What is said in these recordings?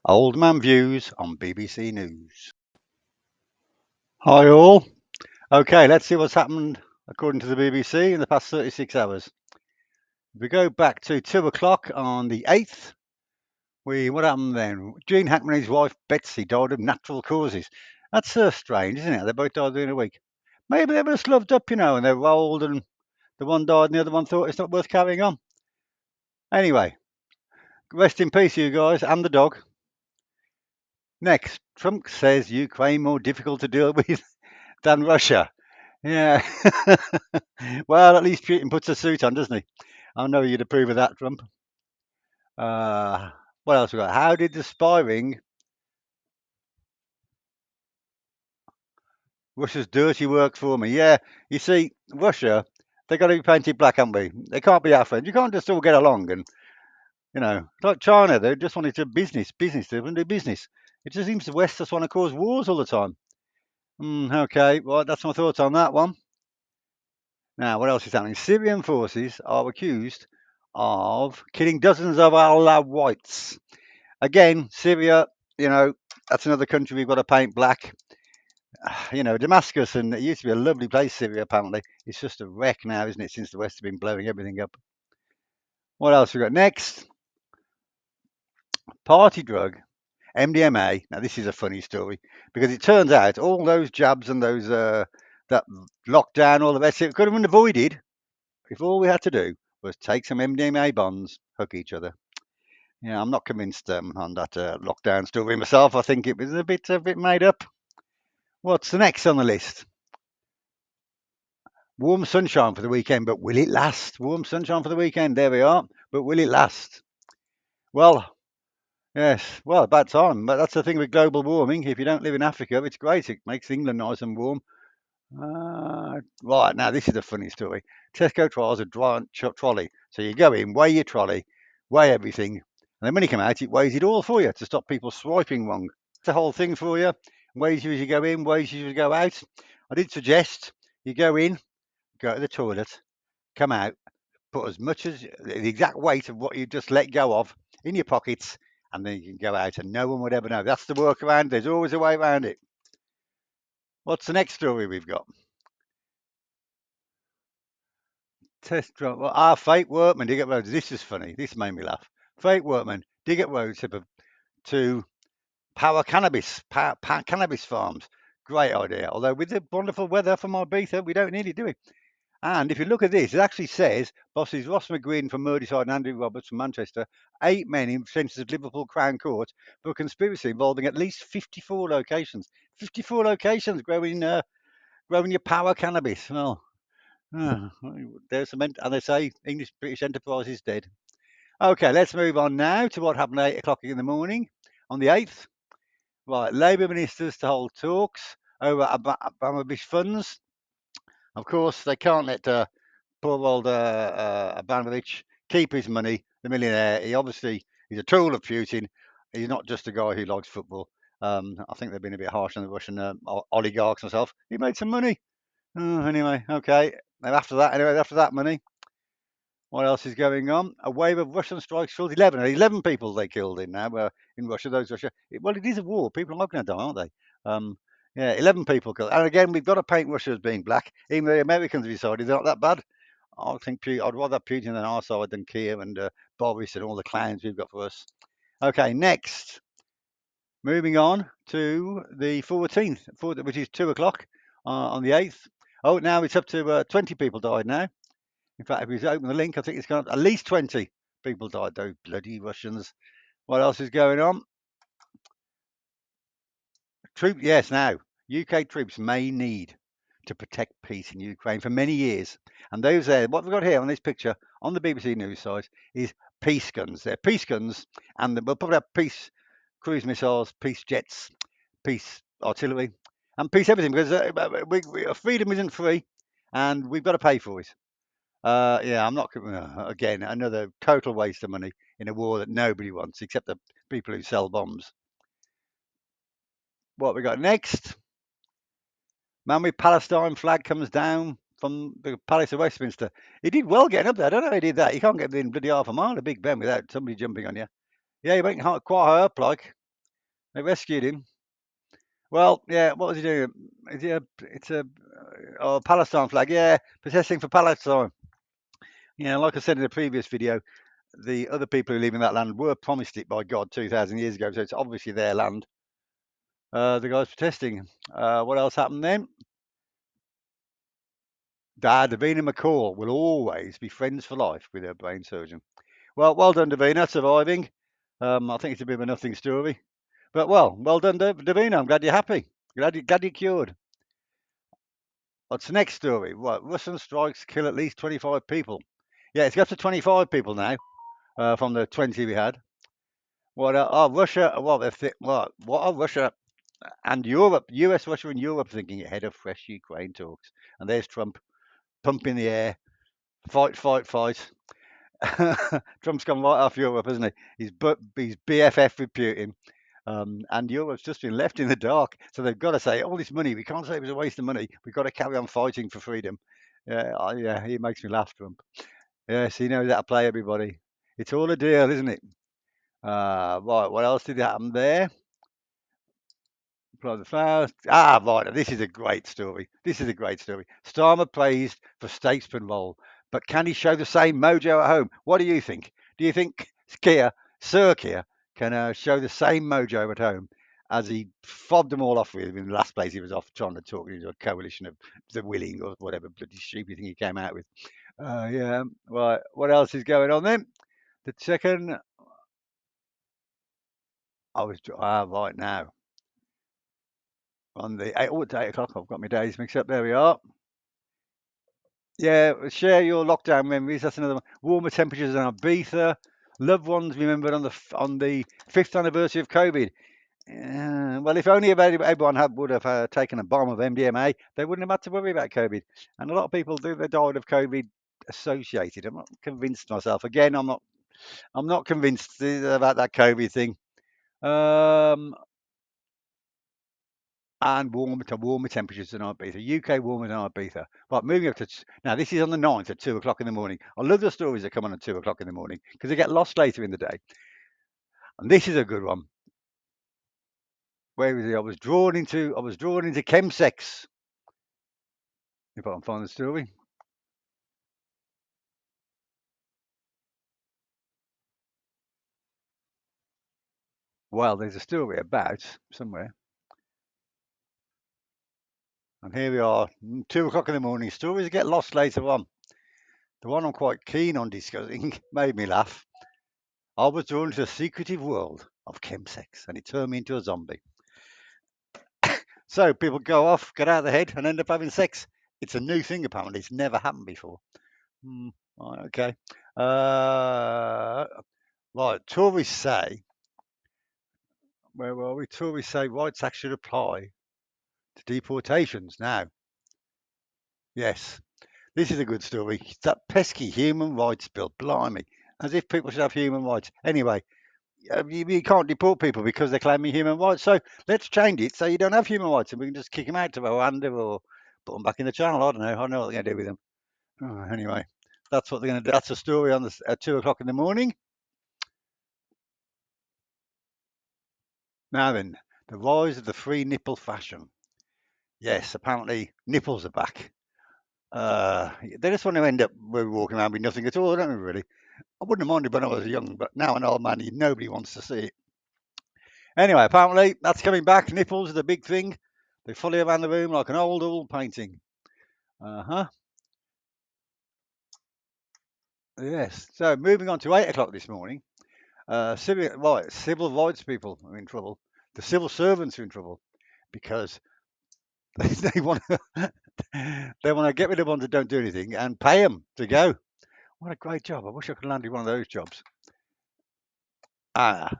Old Man Views on BBC News. Hi all. Okay, let's see what's happened according to the BBC in the past 36 hours. If we go back to 2 o'clock on the 8th, what happened then? Gene Hackman and his wife Betsy died of natural causes. That's strange, isn't it? They both died within a week. Maybe they were just loved up, and they were old and the one died and the other one thought it's not worth carrying on. Anyway, rest in peace, you guys, and the dog. Next, Trump says Ukraine more difficult to deal with than Russia. Yeah. Well, at least Putin puts a suit on, doesn't he? I know you'd approve of that, Trump. Uh, what else we got? How did the spy ring Russia's dirty work for me? Yeah, you see, Russia, they got to be painted black, haven't we? They can't be our friends. You can't just all get along and, like China, they just wanted to business, they want to do business. It just seems the West just want to cause wars all the time. Okay, well, that's my thoughts on that one. Now, what else is happening? Syrian forces are accused of killing dozens of Alawites. Again, Syria, you know, that's another country we've got to paint black. Damascus, and it used to be a lovely place, Syria, apparently. It's just a wreck now, isn't it, since the West has been blowing everything up. What else we got next? Party drug, MDMA. Now, this is a funny story because it turns out all those jabs and those that lockdown, all the rest of it could have been avoided if all we had to do was take some MDMA bonds, hug each other. Yeah, I'm not convinced on that lockdown story myself. I think it was a bit made up. What's the next on the list? Warm sunshine for the weekend, but will it last? Warm sunshine for the weekend. There we are. But will it last? Well, yes. Well, about time. But that's the thing with global warming. If you don't live in Africa, it's great. It makes England nice and warm. Right, now this is a funny story. Tesco trials a trolley. So you go in, weigh your trolley, weigh everything, and then when you come out, it weighs it all for you to stop people swiping wrong. It's the whole thing for you. Weighs you as you go in, weighs you as you go out. I did suggest you go in, go to the toilet, come out, put as much as the exact weight of what you just let go of in your pockets, and then you can go out and no one would ever know. That's the workaround. There's always a way around it. What's the next story we've got? Test drive. Well, fake workmen dig up roads. This is funny. This made me laugh. Fake workmen dig up roads to power cannabis farms. Great idea. Although with the wonderful weather from Ibiza, we don't need it, do we? And if you look at this, it actually says bosses Ross McGuinn from Merseyside and Andrew Roberts from Manchester, 8 men in sentences of Liverpool Crown Court for a conspiracy involving at least 54 locations. 54 locations growing your power cannabis. Well, there's some, and they say English British enterprise is dead. Okay, let's move on now to what happened at 8 o'clock in the morning on the 8th. Right, Labour ministers to hold talks over Abramovich funds. Of course, they can't let poor old Abramovich keep his money, the millionaire. He obviously is a tool of Putin. He's not just a guy who likes football. I think they've been a bit harsh on the Russian oligarchs themselves. He made some money. Anyway, okay. After that money, what else is going on? A wave of Russian strikes killed 11. 11 people they killed in Russia. Well, it is a war. People are going to die, aren't they? Yeah, 11 people killed. And again, we've got to paint Russia as being black, even though the Americans have decided they're not that bad. I think I'd rather have Putin on our side than Kiev and Boris and all the clowns we've got for us. Okay, next. Moving on to the 14th, which is 2 o'clock on the 8th. Oh, now it's up to 20 people died now. In fact, if we open the link, I think it's gone up at least 20 people died, those bloody Russians. What else is going on? Yes, now, UK troops may need to protect peace in Ukraine for many years. And those there, what we've got here on this picture on the BBC News site is peace guns. They're peace guns, and we'll probably have peace cruise missiles, peace jets, peace artillery, and peace everything because freedom isn't free, and we've got to pay for it. Yeah, I'm not. Again, another total waste of money in a war that nobody wants except the people who sell bombs. What we got next? Man with Palestine flag comes down from the Palace of Westminster. He did well getting up there. I don't know how he did that. You can't get within bloody half a mile of Big Ben without somebody jumping on you. Yeah, he went quite high up, like. They rescued him. Well, yeah. What was he doing? Is he a? It's a Palestine flag. Yeah, protesting for Palestine. Yeah, like I said in the previous video, the other people who live in that land were promised it by God 2,000 years ago, so it's obviously their land. The guys protesting. What else happened then? Davina McCall will always be friends for life with her brain surgeon. Well done, Davina, surviving. I think it's a bit of a nothing story, but well done, Davina. I'm glad you're happy. Glad you're cured. What's the next story? What? Russian strikes kill at least 25 people. Yeah, it's got to 25 people now from the 20 we had. What are Russia? What are Russia and Europe, US, Russia, and Europe thinking ahead of fresh Ukraine talks? And there's Trump pumping the air, fight, fight, fight. Trump's gone right off Europe, hasn't he? He's BFF with Putin. And Europe's just been left in the dark. So they've got to say, all this money, we can't say it was a waste of money. We've got to carry on fighting for freedom. Yeah, he makes me laugh, Trump. Yes, he knows how to play everybody. It's all a deal, isn't it? Right, what else did happen there? Apply the flowers. Right. This is a great story. This is a great story. Starmer praised for statesman role, but can he show the same mojo at home? What do you think? Do you think Sir Keir, can show the same mojo at home as he fobbed them all off with in the last place he was off trying to talk into a coalition of the willing or whatever bloody stupid thing he came out with? Yeah. Right. What else is going on then? The second. Right now on the it's 8 o'clock. I've got my days mixed up. There we are. Yeah, share your lockdown memories. That's another one. Warmer temperatures in Ibiza. Loved ones remembered on the fifth anniversary of COVID. Well, if only everyone would have taken a bomb of MDMA, they wouldn't have had to worry about COVID. And a lot of people do. They died of COVID associated. I'm not convinced myself. Again, I'm not convinced about that COVID thing. Um, and warmer temperatures than Ibiza. UK warmer than Ibiza. Right, moving up to now. This is on the 9th at 2 o'clock in the morning. I love the stories that come on at 2 o'clock in the morning because they get lost later in the day. And this is a good one. Where was it? I was drawn into chemsex. If I can find the story. Well, there's a story about somewhere. And here we are, 2 o'clock in the morning. Stories get lost later on. The one I'm quite keen on discussing made me laugh. I was drawn to the secretive world of chemsex, and it turned me into a zombie. So people go off, get out of the head, and end up having sex. It's a new thing, apparently. It's never happened before. Hmm, right, okay. Uh, right, Tories say, where were we? Tories say rights act should apply to deportations. Now, yes, this is a good story. It's that pesky human rights bill, blimey. As if people should have human rights. Anyway, you can't deport people because they're claiming human rights. So let's change it so you don't have human rights and we can just kick them out to Rwanda or put them back in the channel. I don't know. I don't know what they're going to do with them. Anyway, that's what they're going to do. That's a story on at 2 o'clock in the morning. Now then, the rise of the free nipple fashion. Yes, apparently nipples are back. They just want to end up walking around with nothing at all, don't they, really? I wouldn't have minded when I was young, but now an old man, nobody wants to see it. Anyway, apparently that's coming back. Nipples are the big thing. They follow you around the room like an old painting. Uh huh. Yes. So moving on to 8 o'clock this morning. Civil rights people are in trouble. The civil servants are in trouble because they want to they want to get rid of ones that don't do anything and pay them to go. What a great job! I wish I could land one of those jobs. Ah,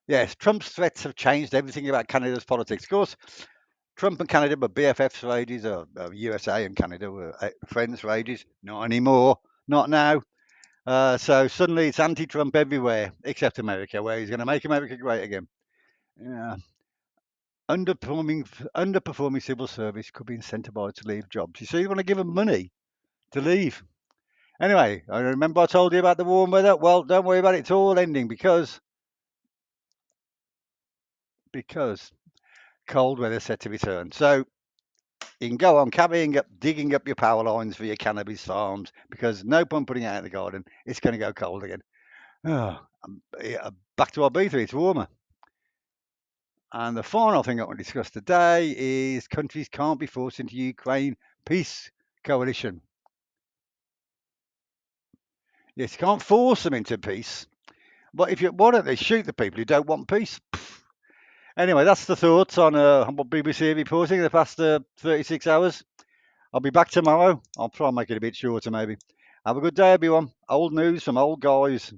yes. Trump's threats have changed everything about Canada's politics. Of course, Trump and Canada were BFFs for ages, or USA and Canada were friends for ages. Not anymore. Not now. So suddenly it's anti-Trump everywhere except America, where he's going to make America great again. Yeah. Underperforming civil service could be incentivized to leave jobs. You see, you want to give them money to leave. Anyway, I remember I told you about the warm weather. Well, don't worry about it. It's all ending because because cold weather set to return. So you can go on carrying up, digging up your power lines for your cannabis farms because no point putting it out in the garden. It's going to go cold again. Oh, back to Ibiza, it's warmer. And the final thing I want to discuss today is countries can't be forced into Ukraine peace coalition. Yes, you can't force them into peace. But why don't they shoot the people who don't want peace? Anyway, that's the thoughts on what BBC reporting in the past 36 hours. I'll be back tomorrow. I'll try and make it a bit shorter, maybe. Have a good day, everyone. Old news from old guys.